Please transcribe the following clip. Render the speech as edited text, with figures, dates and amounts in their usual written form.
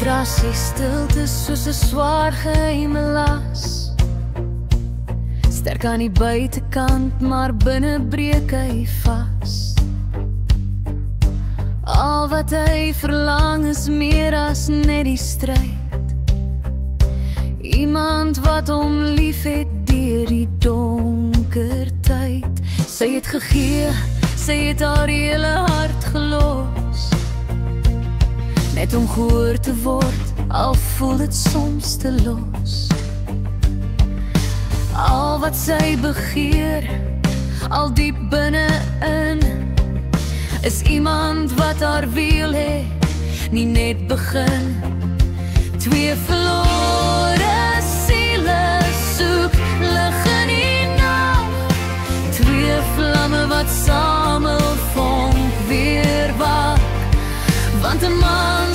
Dra sy stilte soos 'n swaar geheime las. Sterk aan die buitekant, maar binne breek hy vas. Al wat hy verlang is meer as net die stryd. Iemand wat hom lief het deur die donker tyd. Sy het gegee, sy het haar hele hart gelos. Net om gehoor te word, al voel dit soms te los. Al wat sy begeer, al diep binne-in, is iemand wat haar wiel het, nie net begin. Twee verlore siele soek lig in die nag. Twee vlamme wat saam 'n vonk weer wak. Want 'n man